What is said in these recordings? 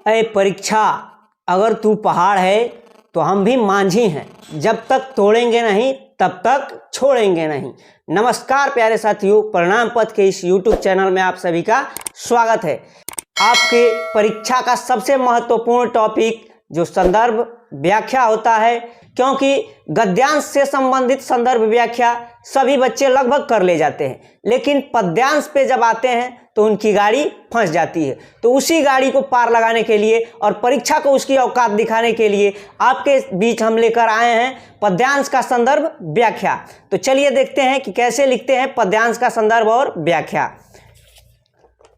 अय परीक्षा, अगर तू पहाड़ है तो हम भी मांझी हैं, जब तक तोड़ेंगे नहीं तब तक छोड़ेंगे नहीं। नमस्कार प्यारे साथियों, परिणाम पथ के इस YouTube चैनल में आप सभी का स्वागत है। आपके परीक्षा का सबसे महत्वपूर्ण टॉपिक जो संदर्भ व्याख्या होता है, क्योंकि गद्यांश से संबंधित संदर्भ व्याख्या सभी बच्चे लगभग कर ले जाते हैं, लेकिन पद्यांश पे जब आते हैं तो उनकी गाड़ी फंस जाती है। तो उसी गाड़ी को पार लगाने के लिए और परीक्षा को उसकी औकात दिखाने के लिए आपके बीच हम लेकर आए हैं पद्यांश का संदर्भ व्याख्या। तो चलिए देखते हैं कि कैसे लिखते हैं पद्यांश का संदर्भ और व्याख्या।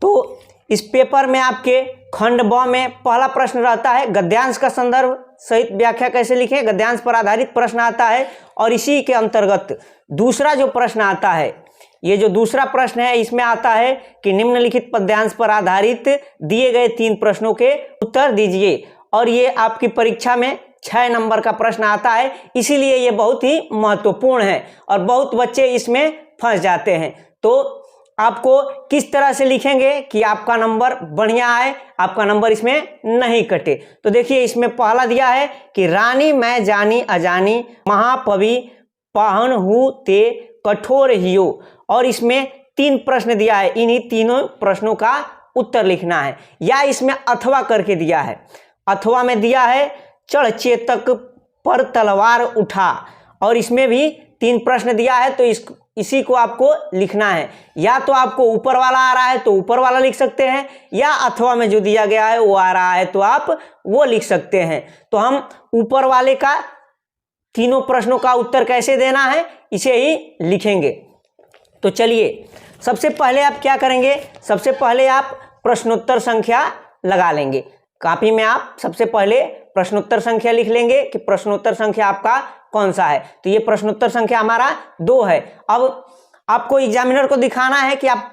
तो इस पेपर में आपके खंड ब में पहला प्रश्न रहता है गद्यांश का संदर्भ सहित व्याख्या कैसे लिखें। गद्यांश पर आधारित प्रश्न आता है और इसी के अंतर्गत दूसरा जो प्रश्न आता है, ये जो दूसरा प्रश्न है इसमें आता है कि निम्नलिखित पद्यांश पर आधारित दिए गए 3 प्रश्नों के उत्तर दीजिए। और ये आपकी परीक्षा में 6 नंबर का प्रश्न आता है, इसीलिए ये बहुत ही महत्वपूर्ण है और बहुत बच्चे इसमें फंस जाते हैं। तो आपको किस तरह से लिखेंगे कि आपका नंबर बढ़िया आए, आपका नंबर इसमें नहीं कटे। तो देखिए इसमें पहला दिया है कि रानी मैं जानी अजानी, महापवि पाहन हूँ ते कठोर हियो। और इसमें 3 प्रश्न दिया है, इन्हीं तीनों प्रश्नों का उत्तर लिखना है। या इसमें अथवा करके दिया है, अथवा में दिया है चढ़ चेतक पर तलवार उठा। और इसमें भी 3 प्रश्न दिया है, तो इसी को आपको लिखना है। या तो आपको ऊपर वाला आ रहा है तो ऊपर वाला लिख सकते हैं, या अथवा में जो दिया गया है वो आ रहा है तो आप वो लिख सकते हैं। तो हम ऊपर वाले का तीनों प्रश्नों का उत्तर कैसे देना है इसे ही लिखेंगे। तो चलिए सबसे पहले आप क्या करेंगे, सबसे पहले आप प्रश्नोत्तर संख्या लगा लेंगे। कॉपी में आप सबसे पहले प्रश्नोत्तर संख्या लिख लेंगे कि प्रश्नोत्तर संख्या आपका कौन सा है। तो ये प्रश्नोत्तर संख्या हमारा 2 है। अब आपको एग्जामिनर को दिखाना है कि आप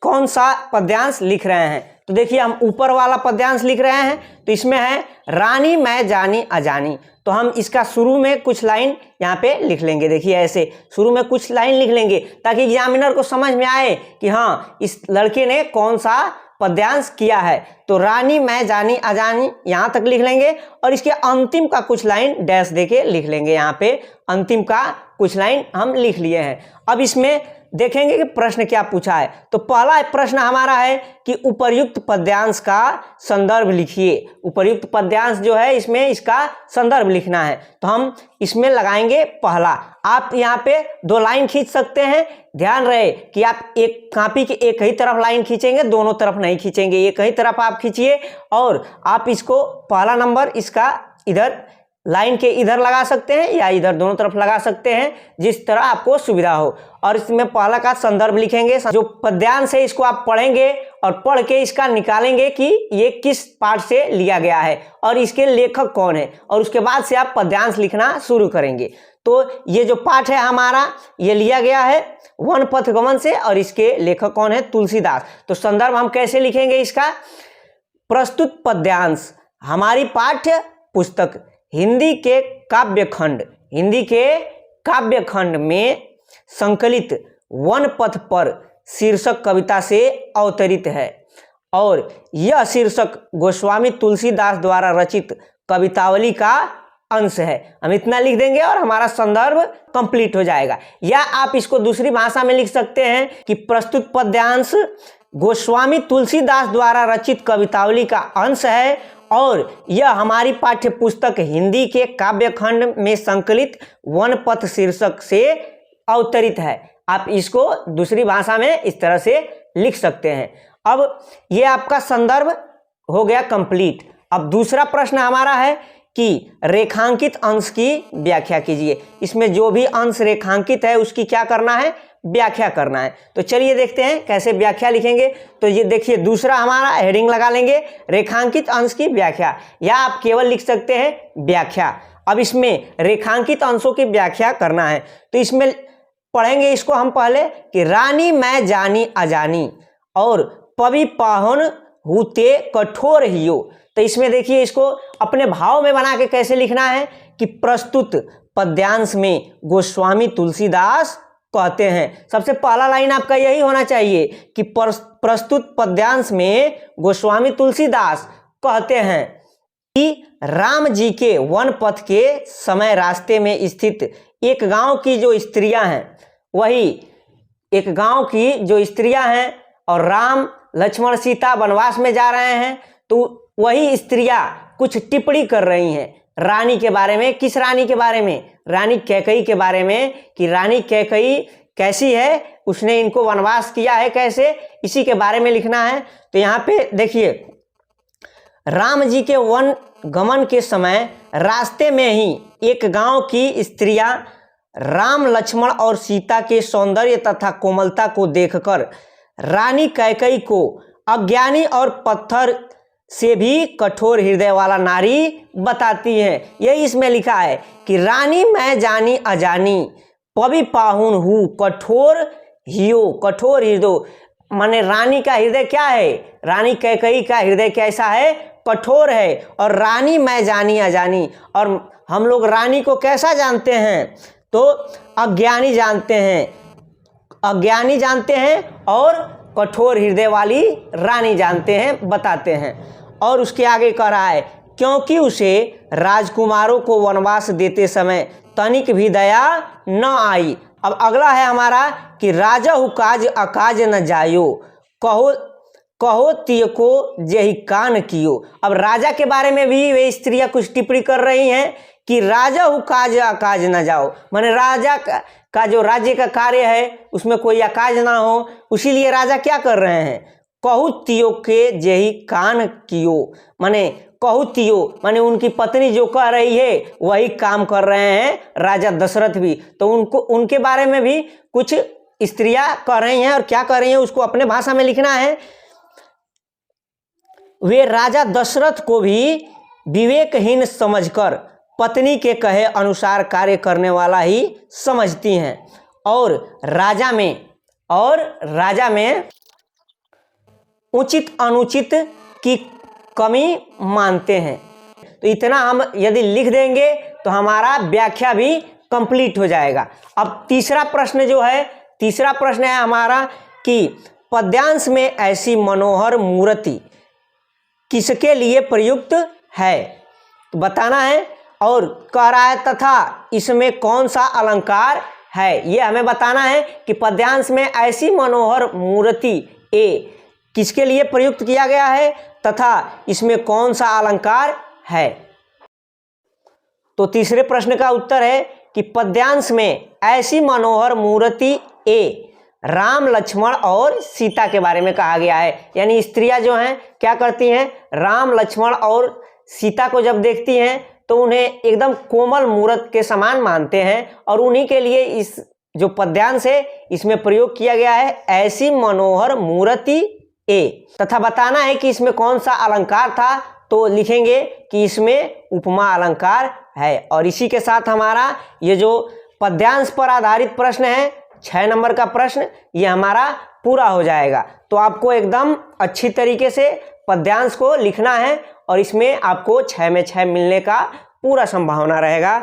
कौन सा पद्यांश लिख रहे हैं। तो देखिए हम ऊपर वाला पद्यांश लिख रहे हैं, तो इसमें है रानी मैं जानी अजानी। तो हम इसका शुरू में कुछ लाइन यहाँ पे लिख लेंगे। देखिए ऐसे शुरू में कुछ लाइन लिख लेंगे ताकि एग्जामिनर को समझ में आए कि हाँ इस लड़के ने कौन सा पद्यांश किया है। तो रानी मैं जानी अजानी यहाँ तक लिख लेंगे और इसके अंतिम का कुछ लाइन डैश देके लिख लेंगे। यहाँ पे अंतिम का कुछ लाइन हम लिख लिए हैं। अब इसमें देखेंगे कि प्रश्न क्या पूछा है। तो पहला प्रश्न हमारा है कि उपर्युक्त पद्यांश का संदर्भ लिखिए। उपर्युक्त पद्यांश जो है इसमें इसका संदर्भ लिखना है। तो हम इसमें लगाएंगे पहला। आप यहाँ पे 2 लाइन खींच सकते हैं। ध्यान रहे कि आप एक कॉपी के एक ही तरफ लाइन खींचेंगे, दोनों तरफ नहीं खींचेंगे, एक ही तरफ आप खींचिए। और आप इसको पहला नंबर इसका इधर लाइन के इधर लगा सकते हैं या इधर, दोनों तरफ लगा सकते हैं, जिस तरह आपको सुविधा हो। और इसमें पहला का संदर्भ लिखेंगे। जो पद्यांश है इसको आप पढ़ेंगे और पढ़ के इसका निकालेंगे कि ये किस पाठ से लिया गया है और इसके लेखक कौन है, और उसके बाद से आप पद्यांश लिखना शुरू करेंगे। तो ये जो पाठ है हमारा ये लिया गया है वन पथगमन से और इसके लेखक कौन है, तुलसीदास। तो संदर्भ हम कैसे लिखेंगे इसका, प्रस्तुत पद्यांश हमारी पाठ्य पुस्तक हिंदी के काव्यखंड में संकलित वन पथ पर शीर्षक कविता से अवतरित है और यह शीर्षक गोस्वामी तुलसीदास द्वारा रचित कवितावली का अंश है। हम इतना लिख देंगे और हमारा संदर्भ कंप्लीट हो जाएगा। या आप इसको दूसरी भाषा में लिख सकते हैं कि प्रस्तुत पद्यांश गोस्वामी तुलसीदास द्वारा रचित कवितावली का अंश है और यह हमारी पाठ्य पुस्तक हिंदी के काव्यखंड में संकलित वन पथ शीर्षक से अवतरित है। आप इसको दूसरी भाषा में इस तरह से लिख सकते हैं। अब ये आपका संदर्भ हो गया कंप्लीट। अब दूसरा प्रश्न हमारा है कि रेखांकित अंश की व्याख्या कीजिए। इसमें जो भी अंश रेखांकित है उसकी क्या करना है, व्याख्या करना है। तो चलिए देखते हैं कैसे व्याख्या लिखेंगे। तो ये देखिए दूसरा हमारा हेडिंग लगा लेंगे रेखांकित अंश की व्याख्या, या आप केवल लिख सकते हैं व्याख्या। अब इसमें रेखांकित अंशों की व्याख्या करना है। तो इसमें पढ़ेंगे इसको हम पहले कि रानी मैं जानी अजानी और पवि पाहुन हुते कठोर हियो। तो इसमें देखिए इसको अपने भाव में बना के कैसे लिखना है कि प्रस्तुत पद्यांश में गोस्वामी तुलसीदास कहते हैं। सबसे पहला लाइन आपका यही होना चाहिए कि प्रस्तुत पद्यांश में गोस्वामी तुलसीदास कहते हैं कि राम जी के वन पथ के समय रास्ते में स्थित एक गांव की जो स्त्रियां हैं, वही एक गांव की जो स्त्रियां हैं और राम लक्ष्मण सीता वनवास में जा रहे हैं, तो वही स्त्रियां कुछ टिप्पणी कर रही हैं रानी के बारे में। किस रानी के बारे में? रानी कैकई के बारे में, कि रानी कैकई कैसी है, उसने इनको वनवास किया है कैसे, इसी के बारे में लिखना है। तो यहाँ पे देखिए, राम जी के वन गमन के समय रास्ते में ही एक गांव की स्त्रियां राम लक्ष्मण और सीता के सौंदर्य तथा कोमलता को देखकर रानी कैकई को अज्ञानी और पत्थर से भी कठोर हृदय वाला नारी बताती हैं। यही इसमें लिखा है कि रानी मैं जानी अजानी पवि पाहुन हूँ कठोर हियो, कठोर हृदय माने रानी का हृदय क्या है, रानी कैकई का हृदय कैसा है, कठोर है। और रानी मैं जानी अजानी, और हम लोग रानी को कैसा जानते हैं, तो अज्ञानी जानते हैं, अज्ञानी जानते हैं और कठोर हृदय वाली रानी जानते हैं, बताते हैं। और उसके आगे कह रहा है क्योंकि उसे राजकुमारों को वनवास देते समय तनिक भी दया न आई। अब अगला है हमारा कि राजा हुकाज अकाज न जायो कहो कहो तिय को जेहि कान कियो। अब राजा के बारे में भी वे स्त्रियां कुछ टिप्पणी कर रही हैं कि राजा हुकाज अकाज न जाओ, माने राजा का जो राज्य का कार्य है उसमें कोई अकाज ना हो, इसीलिए राजा क्या कर रहे हैं, कहु तियो के जेहि कान कियो, माने कहु तियो माने उनकी पत्नी जो कह रही है वही काम कर रहे हैं राजा दशरथ भी। तो उनके बारे में भी कुछ स्त्रियां कह रही हैं, और क्या कह रही हैं उसको अपने भाषा में लिखना है। वे राजा दशरथ को भी विवेकहीन समझकर पत्नी के कहे अनुसार कार्य करने वाला ही समझती हैं, और राजा में उचित अनुचित की कमी मानते हैं। तो इतना हम यदि लिख देंगे तो हमारा व्याख्या भी कंप्लीट हो जाएगा। अब तीसरा प्रश्न जो है, तीसरा प्रश्न है हमारा कि पद्यांश में ऐसी मनोहर मूर्ति किसके लिए प्रयुक्त है, तो बताना है। और कह रहा है तथा इसमें कौन सा अलंकार है, ये हमें बताना है कि पद्यांश में ऐसी मनोहर मूर्ति ए किसके लिए प्रयुक्त किया गया है तथा इसमें कौन सा अलंकार है। तो तीसरे प्रश्न का उत्तर है कि पद्यांश में ऐसी मनोहर मूर्ति ए राम लक्ष्मण और सीता के बारे में कहा गया है। यानी स्त्रियां जो हैं क्या करती हैं, राम लक्ष्मण और सीता को जब देखती हैं तो उन्हें एकदम कोमल मूर्त के समान मानते हैं, और उन्हीं के लिए इस जो पद्यांश है इसमें प्रयोग किया गया है ऐसी मनोहर मूर्ति ए। तथा बताना है कि इसमें कौन सा अलंकार था, तो लिखेंगे कि इसमें उपमा अलंकार है। और इसी के साथ हमारा ये जो पद्यांश पर आधारित प्रश्न है 6 नंबर का प्रश्न, ये हमारा पूरा हो जाएगा। तो आपको एकदम अच्छी तरीके से पद्यांश को लिखना है, और इसमें आपको 6 में 6 मिलने का पूरा संभावना रहेगा।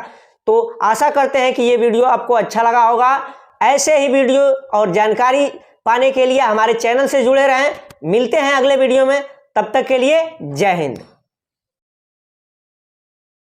तो आशा करते हैं कि ये वीडियो आपको अच्छा लगा होगा। ऐसे ही वीडियो और जानकारी पाने के लिए हमारे चैनल से जुड़े रहें। मिलते हैं अगले वीडियो में, तब तक के लिए जय हिंद।